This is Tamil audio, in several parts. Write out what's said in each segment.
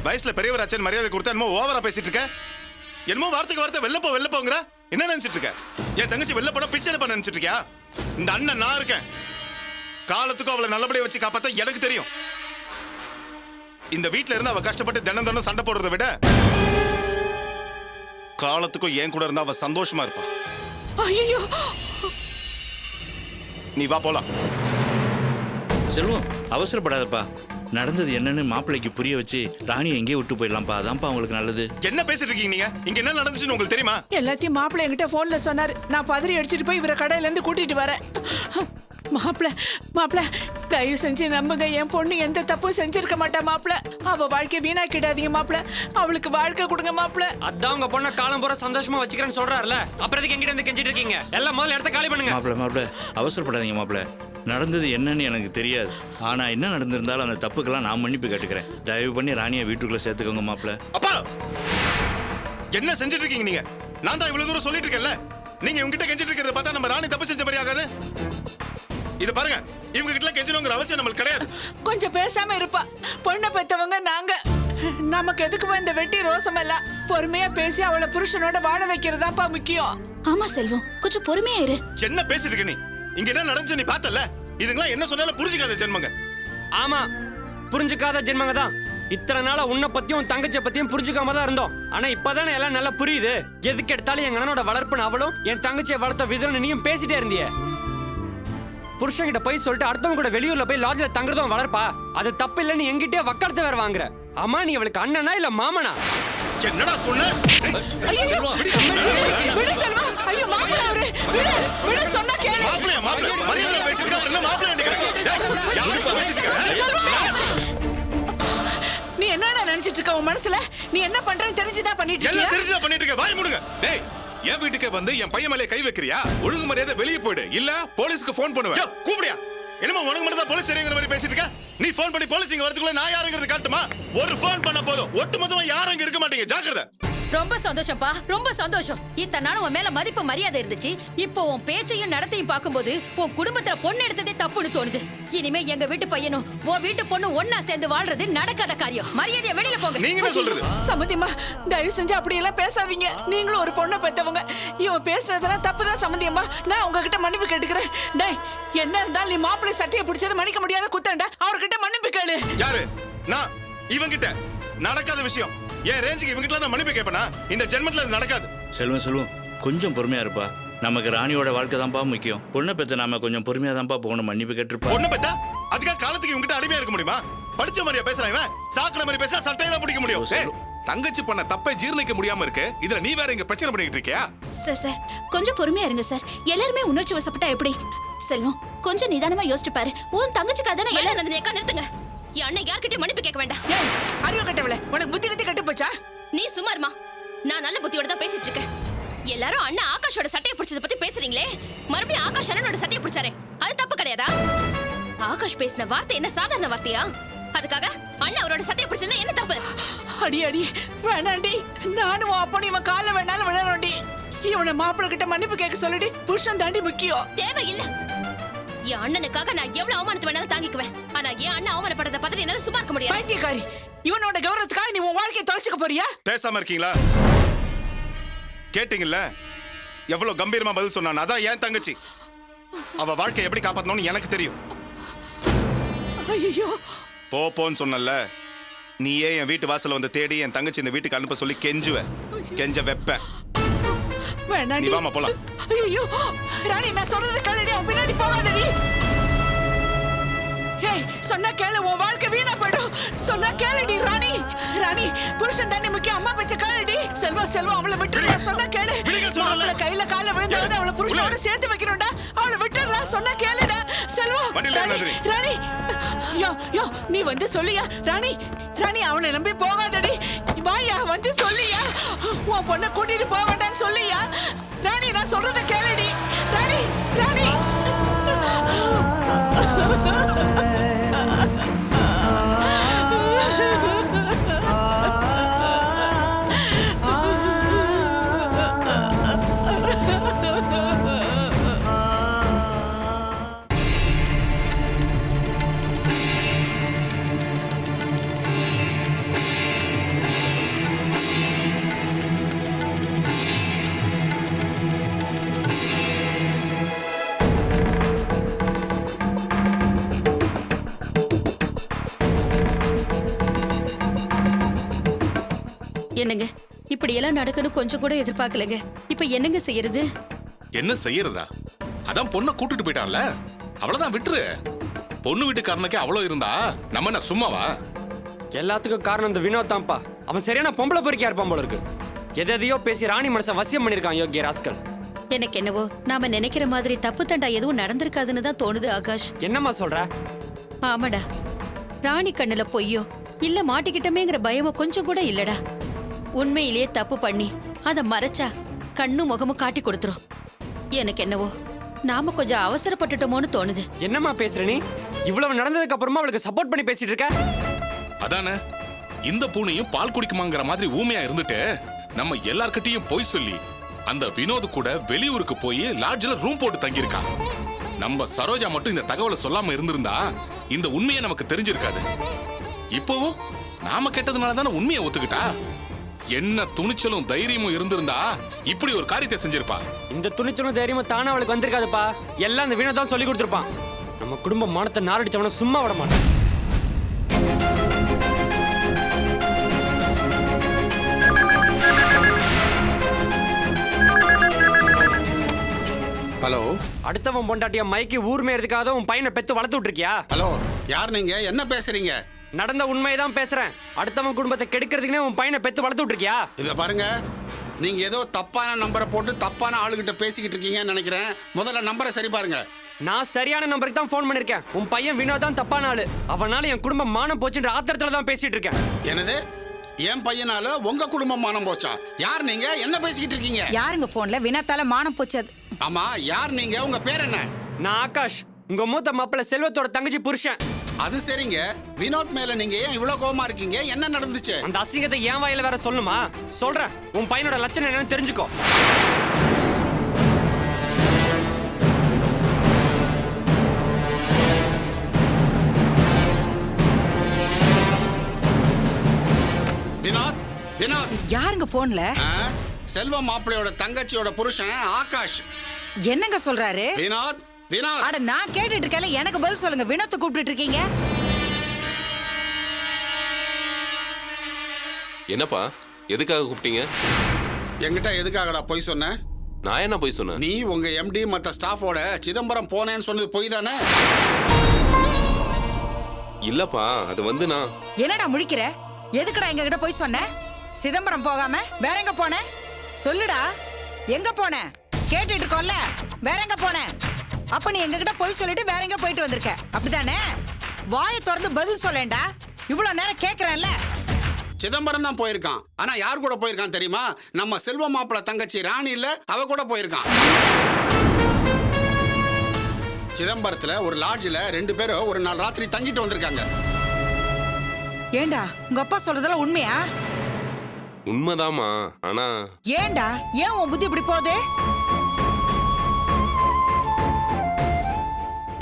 வயசுல பெரியவராச்சன் மரியாதை கொடுத்தா என்னமோ ஓவரா பேசிட்டு இருக்க. என்னமோ வார்த்தைக்கு வார்த்தை வெளில போங்கிற. என்ன நினைச்சிட்டு இருக்க? என் தங்கச்சி வெளில போனா பிச்சை எடுப்ப நினைச்சிட்டு இருக்கியா? இந்த அண்ணன் நான் இருக்கேன். காலத்துக்கும் அவளை நல்லபடியா வச்சு காப்பாத்த எனக்கு தெரியும். இந்த வீட்டுல இருந்து அவ கஷ்டப்பட்டு தினம் சண்டை போடுறதை விட காலத்துக்கும் என் கூட இருந்தா அவ சந்தோஷமா இருப்பா. ஐயோ, நீ வா போலாம். செல்வம், அவசரப்படாதப்பா. நடந்தது என்னன்னு மாப்பிள்ளைக்கு புரிய வச்சு ராணியை எங்கேயே விட்டு போயிடலாம்ப்பா. அதான்ப்பா உங்களுக்கு நல்லது. என்ன பேசிட்டு இருக்கீங்க நீங்க? இங்க என்ன நடந்துச்சுன்னு உங்களுக்கு தெரியுமா? எல்லாத்தையும் மாப்பிள்ளை என்கிட்ட போன்ல சொன்னாரு. நான் பதறி அடிச்சிட்டு போய் இவரை கடையில இருந்து கூட்டிட்டு வரேன். மாப்பிள்ள தயவு செஞ்சு நம்புங்க, என் பொண்ணு எந்த தப்பும் செஞ்சிருக்க மாட்டா மாப்பிள்ள. அவ வாழ்க்கை வீணாக்கிடாதீங்க மாப்பிள்ள. அவளுக்கு வாழ்க்கை கொடுங்க மாப்பிள்ள. அதான் உங்க பொண்ணை காலம் பூரா சந்தோஷமா வச்சுக்கிறேன்னு சொல்றாருல, அப்புறம் எதுக்கு எங்கிட்ட வந்து கெஞ்சிட்டு இருக்கீங்க? எல்லாம் முதல்ல இடத்த காலி பண்ணுங்க. மாப்பிள்ள அவசரப்படாதீங்க மாப்பிள்ள. நடந்தது என்னன்னு எனக்கு தெரியாது. ஆனா என்ன நடந்திருந்தாலும் அந்த தப்புக்கெல்லாம் நான் மன்னிப்பு கேட்டுக்கிறேன். தயவு பண்ணி ராணியை வீட்டுக்குள்ள சேர்த்துக்கோங்க மாப்பிள்ள. அப்பா, என்ன செஞ்சிட்டு இருக்கீங்க நீங்க? நான் தான் இவ்வளவு தூரம் சொல்லிட்டு இருக்கேன்ல. நீங்க இவங்கிட்ட கெஞ்சிட்டு இருக்கிறத பார்த்தா நம்ம ராணி தப்பு செஞ்ச மாதிரி ஆகாது. இது பாருங்க, இவங்க கிட்ட கெஞ்சணுங்கிற அவசியம் நம்மளுக்கு கிடையாது. கொஞ்சம் பேசாம இருப்பா. பொண்ணை பெத்தவங்க நாங்க. நமக்கு எதுக்குமா இந்த வெட்டி ரோசம் எல்லாம்? பொறுமையா பேசி அவளை புருஷனோட வாழ வைக்கிறதாப்பா முக்கியம். ஆமா செல்வம், கொஞ்சம் பொறுமையா இரு. என்ன பேசிட்டு இருக்க நீ? இங்க என்ன நடந்துச்சு நீ பார்த்தல? இதுங்களா என்ன சொன்னாலும் புரிஞ்சுக்காத ஜென்மங்க. ஆமா, புரிஞ்சுக்காத ஜென்மங்க தான். இத்தனை நாளா உன்னை பத்தியும் உன் தங்கச்சியை பத்தியும் புரிஞ்சுக்காம தான் இருந்தோம். ஆனா இப்பதானே எல்லாம் நல்லா புரியுது. எதுக்கு எடுத்தாலும் எங்க அண்ணனோட வளர்ப்புன்னு அவளும் என் தங்கச்சியை வளர்த்த விதம் நீயும் பேசிட்டே இருந்திய. புருஷன்கிட்ட போய் சொல்லிட்டு அடுத்தவங்க கூட வெளியூர்ல போய் லாட்ஜ்ல தங்குறதும் வளர்ப்பா. அது தப்பு இல்லைன்னு எங்கிட்டே வக்கடத்தை வேற வாங்குற. அம்மா, நீ அவளுக்கு அண்ணனா இல்ல மாமனா? என்னடா சொன்ன? விடு செல்வா. ஐயோ மாப்பிள்ள அவரு. விடு சொன்னா கேளு. மாப்பிள்ள மரியாதை பேசிட்டு இருக்க. என்ன மாப்பிள்ள யாருக்கு பேசிட்டு இருக்க? நீ என்னடா நினைச்சிட்டு இருக்க உன் மனசுல? நீ என்ன பண்றன்னு தெரிஞ்சுதான் பண்ணிட்டு இருக்கியா? எல்லாம் தெரிஞ்சுதான் பண்ணிட்டு இருக்க. வாய் மூடுங்க. டேய், என் வீட்டுக்கு வந்து என் பையன் மேலே கை வைக்கிறியா? ஒழுங்கு மரியாதை வெளியே போயிடு, இல்ல போலீஸ்க்கு போன் பண்ணுவேன். கூப்பிடியா? என்னமோ உனக்கு மட்டும் தான் போலீஸ் தெரியுங்கிற மாதிரி பேசிட்டு இருக்க. நீ போன் பண்ணி போலீஸ் இங்க வரதுக்குள்ள நான் யாருங்கிறது காட்டுமா? ஒரு போன் பண்ண போதும் ஒட்டுமொத்தமா யாரும் இங்க இருக்க மாட்டீங்க. ஜாக்கிரதை. ரொம்ப சந்தோஷம்ப்பா, ரொம்ப சந்தோஷம். இத்தனை நாள் உன் மேல மதிப்பு மரியாதை இருந்துச்சு. இப்போ உன் பேச்சையும் நடத்தையும் பார்க்கும்போது உன் குடும்பத்துல பொண்ணு எடுத்ததே தப்புன்னு தோணுது. இனிமே எங்க வீட்டு பையனும் உன் வீட்டு பொண்ணு ஒன்னா சேர்ந்து வாழ்றது நடக்காத காரியம். மரியாதையா வெளியில போங்க. நீங்க என்ன சொல்றது? சம்மந்திமா, தயவு செஞ்சு அப்படி எல்லாம் பேசாதீங்க. நீங்களும் ஒரு பொண்ணை பெத்தவங்க. இவன் பேசுறதெல்லாம் தப்புதான் சம்மந்தியம்மா. நான் உங்ககிட்ட மன்னிப்பு கேட்டுக்கிறேன். டேய், என்ன இருந்தாலும் நீ மாப்பிள்ளை சட்டையை பிடிச்சது மன்னிக்க முடியாத குத்தண்டா. அவர்கிட்ட மன்னிப்பு கேளு. யாரு? நான் இவங்கிட்ட நடக்காத விஷயம் ஏன் ரேஞ்சுக்கு இவங்கிட்ட நான் மன்னிப்பு கேட்பேனா? இந்த ஜென்மத்துல அது நடக்காது. செல்வம், கொஞ்சம் பொறுமையா இருப்பா. நமக்கு ராணியோட வாழ்க்கை தான்ப்பா முக்கியம். பொண்ணை பெற்ற நாம கொஞ்சம் பொறுமையா தான்ப்பா போகணும். மன்னிப்பு கேட்டுருப்பா. பொண்ணு பெத்தா அதுக்காக காலத்துக்கு இவங்கிட்ட அடிமையா இருக்க முடியுமா? படிச்ச மாதிரியா பேசுறான் இவன்? சாக்கடை மாதிரி பேசினா சட்டையை தான் பிடிக்க முடியும். தங்கச்சி பண்ண தப்பை ஜீர்ணிக்க முடியாம இருக்கு. இதுல நீ வேற இங்க பிரச்சனை பண்ணிட்டு இருக்கியா? சார் கொஞ்சம் பொறுமையா இருங்க சார். எல்லாருமே உணர்ச்சி வசப்பட்டா எப்படி? செல்வம், கொஞ்சம் நிதானமா யோசிச்சு பாரு. உன் தங்கச்சிக்கு அதானே எல்லாம் நடந்து. நிறுத்துங்க. என் அண்ணன் யார்கிட்டயும் மன்னிப்பு கேட்க வேண்டாம். அறிவு கட்டவளே, உனக்கு புத்தி கத்தி கட்டு போச்சா? நீ சும்மாருமா. நான் நல்ல புத்தியோட தான் பேசிட்டு இருக்கேன். எல்லாரும் அண்ணா ஆகாஷோட சட்டையை பிடிச்சத பத்தி பேசுறீங்களே, மறுபடியும் ஆகாஷ் அண்ணனோட சட்டையை பிடிச்சாரே, அது தப்பு கிடையாதா? ஆகாஷ் பேசின வார்த்தை என்ன சாதாரண வார்த்தையா? அதுக்காக அண்ணா அவரோட சட்டையை பிடிச்சதுல என்ன தப்பு? அடி வேணாண்டி. நானும் அப்பனும் இவன் கால வேணாலும் விழறோண்டி. இவனை மாப்பிள்ளை கிட்ட மன்னிப்பு கேட்க சொல்லிடி. புருஷன் தாண்டி முக்கியம். தேவையில்லை. என் அண்ணனுக்காக நான் எவ்வளவு அவமானத்தை வேணாலும் தாங்கிக்குவேன். ஆனா என் அண்ணன் அவமானப்படுறத பார்த்துட்டு என்னால சும்மா இருக்க முடியாது. பைத்தியக்காரி, இவனோட கௌரவத்துக்காக நீ உன் வாழ்க்கையை தொலைச்சுக்க போறியா? பேசாம இருக்கீங்களா? கேட்டீங்கல்ல எவ்வளவு கம்பீரமா பதில் சொன்னான். அதான் என் தங்கச்சி. அவ வாழ்க்கை எப்படி காப்பாத்தணும்னு எனக்கு தெரியும். ஐயோ, போன்னு சொன்னல. நீயே என் வீட்டு வாசல்ல வந்து தேடி என் தங்கச்சி இந்த வீட்டுக்கு அனுப்ப சொல்லி கெஞ்ச வெப்ப. வேணாண்டி. நீ வாமா போலாம். ஐயோ ராணி, நான் சொல்றது கேளுடி. அவன் பின்னாடி போகாதடி. ஏய், சொன்னா கேளு. உன் வாழ்க்கை வீணா போய்டும். சொன்னா கேளுடி ராணி. ராணி, புருஷன் தானே முக்கியம். அம்மா பேச்ச கேளுடி. செல்வம் அவளை விட்டுடுடா. சொன்னா கேளு. அவளை கையில கால விழுந்தாலும் அவளை புருஷனோட சேர்த்து வைக்கணும்டா. அவளை விட்டுடுறா. சொன்னா கேளுடா. செல்வம். ராணி, யோ நீ வந்து சொல்லியா? ராணி அவனை நம்பி போகாதடி. வாயா, வந்து சொல்லியா? உன் பொண்ணை கூட்டிட்டு போக வேண்டாம்னு சொல்லியா? ராணி, நான் சொல்றத கேளுடி. ராணி என்னங்க இப்படி எல்லாம் நடக்கணும் கொஞ்சம் கூட எதிர்பார்க்கலங்க. இப்ப என்னங்க செய்யறது? என்ன செய்யறதா? அதான் பொண்ணை கூட்டிட்டு போயிட்டான்ல, அவ்வளவுதான் விட்டுரு. பொண்ணு வீட்டுக்காரனுக்கே அவ்வளவு இருந்தா நம்ம என்ன சும்மாவா? எல்லாத்துக்கும் காரணம் இந்த வினோத் தான்ப்பா. அவன் சரியான பொம்பளை பொறுக்கியா இருப்பான் போல இருக்கு. எதையோ பேசி ராணி மனசை வசியம் பண்ணிருக்கான் யோகிய ராஸ்கல். எனக்கு என்னவோ நாம நினைக்கிற மாதிரி தப்பு தண்டா எதுவும் நடந்திருக்காதுன்னு தான் தோணுது ஆகாஷ். என்னம்மா சொல்ற? ஆமாடா, ராணி கண்ணுல பொய்யோ இல்ல மாட்டிக்கிட்டமேங்கிற பயமோ கொஞ்சம் கூட இல்லடா. உண்மையிலேயே தப்பு பண்ணி அத மறைச்சா கண்ணும் முகமும் காட்டி கொடுத்துரும். எனக்கு என்னவோ நாம கொஞ்சம் அவசரப்பட்டுட்டோமோன்னு தோணுது. என்னம்மா பேசுற நீ? இவ்வளவு நடந்ததுக்கு அப்புறமா அவளுக்கு சப்போர்ட் பண்ணி பேசிட்டு இருக்க? அதானே, இந்த பூனையும் பால் குடிக்குமாங்கிற மாதிரி ஊமையா இருந்துட்டு நம்ம எல்லார்கிட்டயும் பொய் சொல்லி அந்த வினோத் கூட வெளியூருக்கு போய் லாட்ஜ்ல ரூம் போட்டு தங்கியிருக்கா. நம்ம சரோஜா மட்டும் இந்த தகவலை சொல்லாம இருந்திருந்தா இந்த உண்மையை நமக்கு தெரிஞ்சிருக்காது. இப்பவும் நாம கேட்டதுனால தானே உண்மையை ஒத்துக்கிட்டா. என்ன துணிச்சலும் தைரியமும் இருந்திருந்தா இப்படி ஒரு காரியத்தை செஞ்சிருப்பா. இந்த துணிச்சலும் தைரியமும் தானே அவளுக்கு வந்திருக்காதுப்பா. எல்லாம் இந்த வினோத் தான் சொல்லி கொடுத்துருப்பான். நம்ம குடும்ப மானத்தை நாரடிச்சவன சும்மா விட மாட்டான். ஹலோ, அடுத்தவன் பொண்டாட்டிய மைக்கி ஊர் மேறதுக்காக உன் பையனை பெத்து வளர்த்து விட்டுருக்கியா? ஹலோ, யார் நீங்க? என்ன பேசுறீங்க? நடந்த உண்மையதான் பேசுறேன். அடுத்தவன் குடும்பத்தை கெடுக்கிறதுக்குனே உன் பையனை பெத்து வளர்த்து விட்டுருக்கியா? இத பாருங்க, நீங்க ஏதோ தப்பான நம்பரை போட்டு தப்பான ஆளுகிட்ட பேசிக்கிட்டு இருக்கீங்கன்னு நினைக்கிறேன். முதல்ல நம்பரை சரி பாருங்க. நான் சரியான நம்பருக்கு தான் ஃபோன் பண்ணிருக்கேன். உன் பையன் வினோத் தான் தப்பான ஆளு. அவனால என் குடும்பம் மானம் போச்சுன்ற ஆத்திரத்துல தான் பேசிட்டு இருக்கேன். என்னது? என் பையனால உங்க குடும்பம் மானம் போச்சா? யார் நீங்க? என்ன பேசிக்கிட்டு இருக்கீங்க? யாருங்க போன்ல வினாத்தால மானம் போச்சு அது? ஆமா, யார் நீங்க? உங்க பேர் என்ன? நான் ஆகாஷ், உங்க மூத்த மாப்பிள்ள செல்வத்தோட தங்கச்சி புருஷன். அது சரிங்க. வினோத் மேல நீங்க ஏன் இவ்வளவு கோவமா இருக்கீங்க? என்ன நடந்துச்சு? அந்த அசிங்கத்தை என் வாயில வேற சொல்லுமா? சொல்றேன். உன் பையனோட லட்சணம் என்னன்னு தெரிஞ்சுக்கோ. வினோத், வினோத். யாருங்க போன்ல? செல்வ மாப்பிள்ளையோட தங்கச்சியோட புருஷன் ஆகாஷ். என்னங்க சொல்றாரு? வினோத், வினோத். அட நான் கேட்டுட்டு இருக்கேன்ல, எனக்கு பதில் சொல்லுங்க. வினோத்தை கூப்பிட்டு இருக்கீங்க? என்னப்பா, எதுக்காக கூப்பிட்டீங்க? என்கிட்ட எதுக்காகடா பொய் சொன்ன? நான் என்ன போய் சொன்னேன்? நீ உங்க எம்டி மத்த ஸ்டாஃபோட சிதம்பரம் போனேன்னு சொன்னது பொய் தானே? இல்லப்பா, அது வந்து நான் என்னடா முழிக்கிற? எதுக்குடா எங்க கிட்ட போய் சொன்ன? சிதம்பரம் போகாம வேற எங்க போன? சொல்லுடா, எங்க போன? கேட்டுட்டு இருக்கோம்ல, வேற எங்க போன? அப்ப நீ எங்க கிட்ட போய் சொல்லிட்டு வேற எங்க போயிட்டு வந்திருக்க, அப்படிதானே? வாயை திறந்து பதில் சொல்லேன்டா. இவ்வளவு நேரம் கேக்குறேன்ல. சிதம்பரம் தான் போயிருக்கான். ஆனா யார் கூட போயிருக்கான் தெரியுமா? நம்ம செல்வ மாப்பிள்ள தங்கச்சி ராணி இல்ல, அவ கூட போயிருக்கான். சிதம்பரத்துல ஒரு லாட்ஜ்ல 2 பேரும் ஒரு நாள் ராத்திரி தங்கிட்டு வந்திருக்காங்க. ஏண்டா உங்க அப்பா சொல்றதெல்லாம் உண்மையா? உண்மைதாமா. ஆனா ஏண்டா ஏன் உன் புத்தி இப்படி போகுது?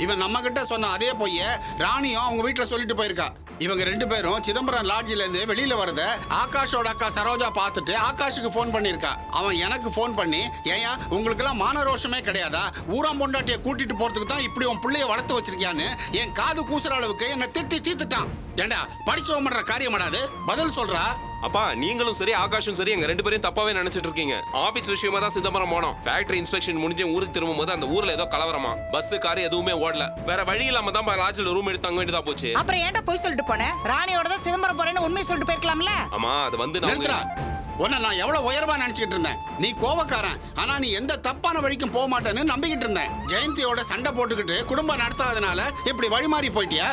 இவன் நம்ம கிட்ட சொன்ன அதே பொய்ய ராணியும் அவங்க வீட்டுல சொல்லிட்டு போயிருக்கா. இவங்க 2 பேரும் சிதம்பரம் லாட்ஜ்ல இருந்து வெளியில வரத ஆகாஷோட அக்கா சரோஜா பார்த்துட்டு ஆகாஷுக்கு போன் பண்ணிருக்கா. அவன் எனக்கு போன் பண்ணி, ஏயா உங்களுக்கு எல்லாம் மான ரோஷமே கிடையாதா? ஊராம் பொண்டாட்டிய கூட்டிட்டு போறதுக்கு தான் இப்படி உன் பிள்ளைய வளர்த்து வச்சிருக்கியான்னு என் காது கூசுற அளவுக்கு என்ன திட்டி தீத்துட்டான். ஏண்டா படிச்சவன் பண்ற காரியமாடாது? பதில் சொல்றா. அப்பா, நீங்களும் சரி ஆகாஷும் சரி எங்க 2 பேரையும் தப்பாவே நினைச்சிட்டு இருக்கீங்க. ஆபீஸ் விஷயமா தான் சிதம்பரம் போனோம். ஃபேக்டரி இன்ஸ்பெக்ஷன் முடிஞ்சு ஊருக்கு திரும்பும் போது அந்த ஊர்ல ஏதோ கலவரமா, பஸ் கார் எதுவுமே ஓடல. வேற வழி இல்லாம தான் லாட்ஜ்ல ரூம் எடுத்து தங்க வேண்டியதா போச்சு. அப்புறம் ஏன்டா போய் சொல்லிட்டு போன? ராணியோட தான் சிதம்பரம் போறேன்னு உண்மையை சொல்லிட்டு போயிருக்கலாம்ல. ஆமா, அது வந்து நிறுத்துறா. உன்னை நான் எவ்வளவு உயர்வா நினைச்சுக்கிட்டு இருந்தேன். நீ கோவக்காரன், ஆனா நீ எந்த தப்பான வழிக்கும் போக மாட்டேன்னு நம்பிக்கிட்டு இருந்தேன். ஜெயந்தியோட சண்டை போட்டுக்கிட்டு குடும்பம் நடத்தாதனால இப்படி வழிமாறி போயிட்டியா?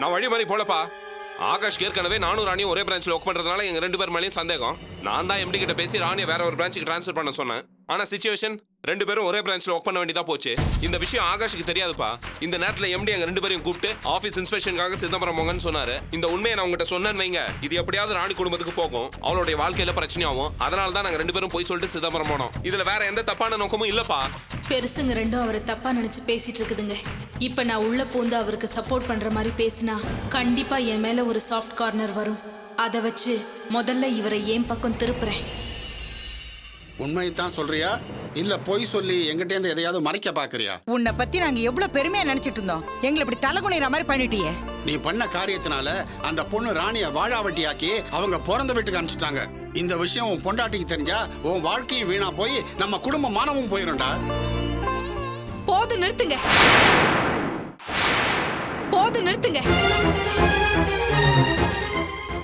நான் வழி மாதிரி போலப்பா. ஆகாஷ் ஏற்கனவே நானும் ராணியும் ஒரே பிரான்ச்ல ஒர்க் பண்றதுனால எங்க 2 பேர் மேலேயும் சந்தேகம். நான் தான் எம்டி கிட்ட பேசி ராணியை வேற ஒரு பிரான்ச்சுக்கு ட்ரான்ஸ்ஃபர் பண்ண சொன்னேன். ஆனா சிச்சுவேஷன் 2 பேரும் ஒரே பிரான்ச்ல ஒர்க் பண்ண வேண்டியதா போச்சு. இந்த விஷயம் ஆகாஷுக்கு தெரியாதுப்பா. இந்த நேரத்துல எம்டி எங்க 2 பேரையும் கூப்பிட்டு ஆபீஸ் இன்ஸ்பெக்ஷனுக்காக சிதம்பரம் போங்கன்னு சொன்னாரு. இந்த உண்மையை நான் உங்ககிட்ட சொன்னேன்னு வைங்க, இது எப்படியாவது ராணி குடும்பத்துக்கு போகும், அவளுடைய வாழ்க்கையில பிரச்சனையாகும். அதனால தான் நாங்க 2 பேரும் போய் சொல்லிட்டு சிதம்பரம் போனோம். இதுல வேற எந்த தப்பான நோக்கமும் இல்லப்பா. பெருசுங்க ரெண்டும் அவரை தப்பா நினைச்சு பேசிட்டு இருக்குதுங்க. இப்ப நான் உள்ள பூந்து அவருக்கு சப்போர்ட் பண்ற மாதிரி பேசினா கண்டிப்பா என் மேல ஒரு சாஃப்ட் கார்னர் வரும். அதை வச்சு முதல்ல இவரை ஏன் பக்கம் திருப்புறேன். உண்மையைத்தான் சொல்றியா இல்ல பொய் சொல்லி எங்கிட்ட இருந்து எதையாவது மறைக்க பாக்குறியா? உன்னை பத்தி நாங்க எவ்வளவு பெருமையா நினைச்சிட்டு இருந்தோம். எங்களை இப்படி தலைகுனிற மாதிரி பண்ணிட்டியே. நீ பண்ண காரியத்தினால அந்த பொண்ணு ராணிய வாழாவட்டியாக்கி அவங்க பிறந்த வீட்டுக்கு அனுப்பிச்சிட்டாங்க. இந்த விஷயம் உன் பொண்டாட்டிக்கு தெரிஞ்சா உன் வாழ்க்கையும் வீணா போய் நம்ம குடும்ப மானமும் போயிரும்டா. போதும் நிறுத்துங்க, போதும் நிறுத்துங்க.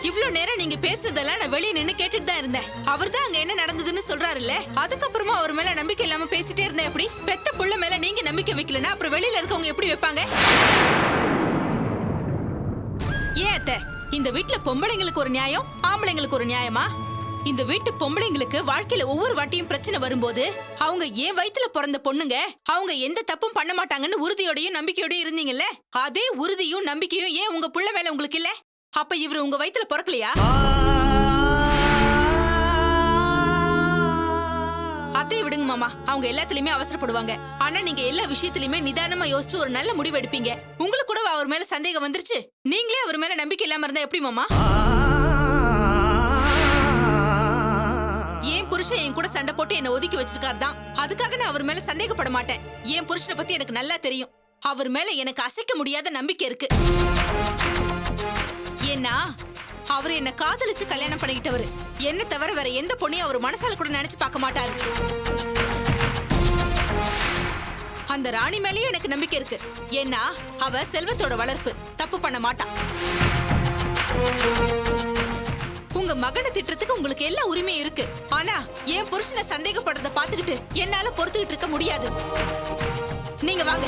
இவ்ளோ நேரம் நீங்க பேசுறதெல்லாம் நான் வெளியே நின்னு கேட்டுட்டு தான் இருந்தேன். அவர் தான் அங்க என்ன நடந்ததுன்னு சொல்றாருல்ல, அதுக்கப்புறமா அவர் மேல நம்பிக்கை இல்லாம பேசிட்டே இருந்தேன். எப்படி பெத்த புள்ள மேல நீங்க நம்பிக்கை வைக்கலன்னா அப்புறம் வெளியில இருக்கவங்க எப்படி வைப்பாங்க? ஏன் அத்தை, இந்த வீட்டுல பொம்பளைங்களுக்கு ஒரு நியாயம், ஆம்பளைங்களுக்கு ஒரு நியாயமா? இந்த வீட்டு பொம்பளைங்களுக்கு வாழ்க்கையில ஒவ்வொரு வாட்டியும் பிரச்சனை வரும்போது அவங்க ஏன் வயித்துல பிறந்த பொண்ணுங்க, அவங்க எந்த தப்பும் பண்ண மாட்டாங்கன்னு உறுதியோடையும் நம்பிக்கையோடயும் இருந்தீங்கல்ல, அதே உறுதியும் நம்பிக்கையும் ஏன் உங்க புள்ள மேல உங்களுக்கு இல்ல? அப்ப இவரு உங்க வயித்துல பிறக்கலையா? அத்தையை விடுங்க மாமா, அவங்க எல்லாத்துலயுமே அவசரப்படுவாங்க. ஆனா நீங்க எல்லா விஷயத்திலயுமே நிதானமா யோசிச்சு ஒரு நல்ல முடிவு எடுப்பீங்க. உங்களுக்கு கூட அவர் மேல சந்தேகம் வந்துருச்சு, நீங்களே அவர் மேல நம்பிக்கை இல்லாம இருந்தா எப்படி மாமா? என் புருஷன் என் கூட சண்டை போட்டு என்ன ஒதுக்கி வச்சிருக்காரு தான், அதுக்காக நான் அவர் மேல சந்தேகப்பட மாட்டேன். என் புருஷனை பத்தி எனக்கு நல்லா தெரியும். அவர் மேல எனக்கு அசைக்க முடியாத நம்பிக்கை இருக்கு. ஏன்னா அவர் என்ன காதலிச்சு கல்யாணம் பண்ணிக்கிட்டவர். என்ன தவிர வேற எந்த பொண்ணையும் அவர் மனசால கூட நினைச்சு பார்க்க மாட்டாரு. அந்த ராணி மேலயும் எனக்கு நம்பிக்கை இருக்கு. ஏன்னா அவ செல்வத்தோட வளர்ப்பு, தப்பு பண்ண மாட்டா. உங்க மகனை திட்டத்துக்கு உங்களுக்கு எல்லா உரிமையும் இருக்கு. ஆனா என் புருஷனை சந்தேகப்படுறத பாத்துக்கிட்டு என்னால பொறுத்துக்கிட்டு இருக்க முடியாது. நீங்க வாங்க.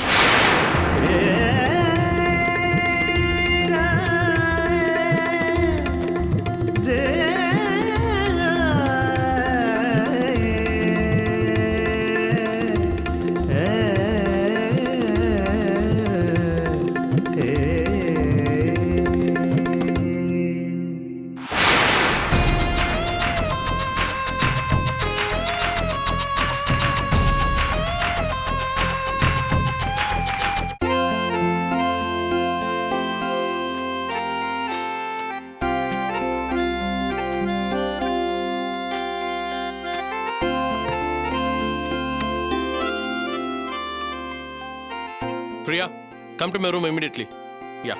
Priya, come to my room immediately. Yeah.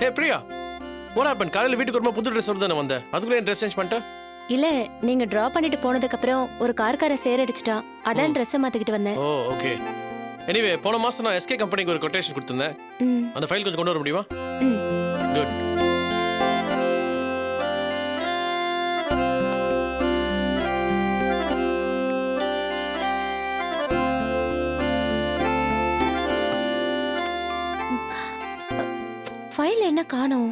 Hey Priya, what happened? காலையில வீட்டுக்கு வரும்போது புது ட்ரெஸ் தானே வந்தேன், அதுக்குள்ளே ட்ரெஸ் சேஞ்ச் பண்ணிட்டேன். இல்ல, நீங்க டிரா பண்ணிட்டு போனதுக்கு அப்புறம் ஒரு கார்கார சேர் அடிச்சிட்டா, அதான் ட்ரெஸ் மாத்திக்கிட்டு வந்தேன். ஓ ஓகே. எனிவே போன மாசம் நான் எஸ்கே கம்பெனிக்கு ஒரு கொட்டேஷன் கொடுத்திருந்தேன். அந்த ஃபைல் கொஞ்சம் கொண்டு வர முடியுமா? குட். ஃபைல் என்ன காணோம்?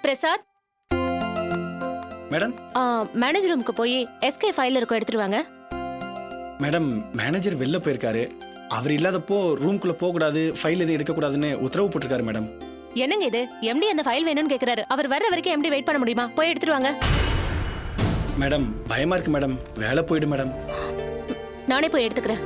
பிரசாத் மேடம், மேனேஜர் ரூமுக்கு போய் எஸ்கே ஃபைல் இருக்கும் எடுத்துட்டு வாங்க. மேடம் மேனேஜர் வெளில போயிருக்காரு. அவர் இல்லாதப்போ ரூம்குள்ள போக கூடாது, ஃபைல் எதுவும் எடுக்க கூடாதுன்னு உத்தரவு போட்டிருக்காரு மேடம். என்னங்க இது? எம்டி அந்த ஃபைல் வேணும்னு கேக்குறாரு. அவர் வர்ற வரைக்கும் எம்டி வெயிட் பண்ண முடியுமா? போய் எடுத்துட்டு வாங்க. மேடம் பயமா இருக்கு மேடம், வேலை போயிடு மேடம். நானே போய் எடுத்துக்கிறேன்.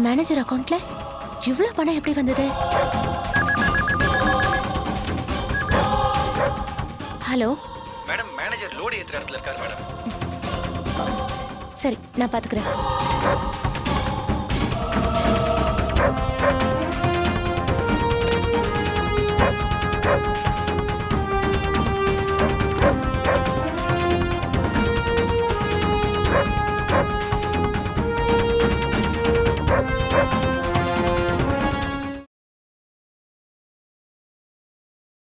மேனேஜர் அக்கவுண்ட்ல இவ்வளவு பணம் எப்படி வந்தது? ஹலோ மேடம் மேனேஜர் லோடு ஏத்துற இடத்துல இருக்காரு மேடம். சரி, நான் பாத்துக்கிறேன்.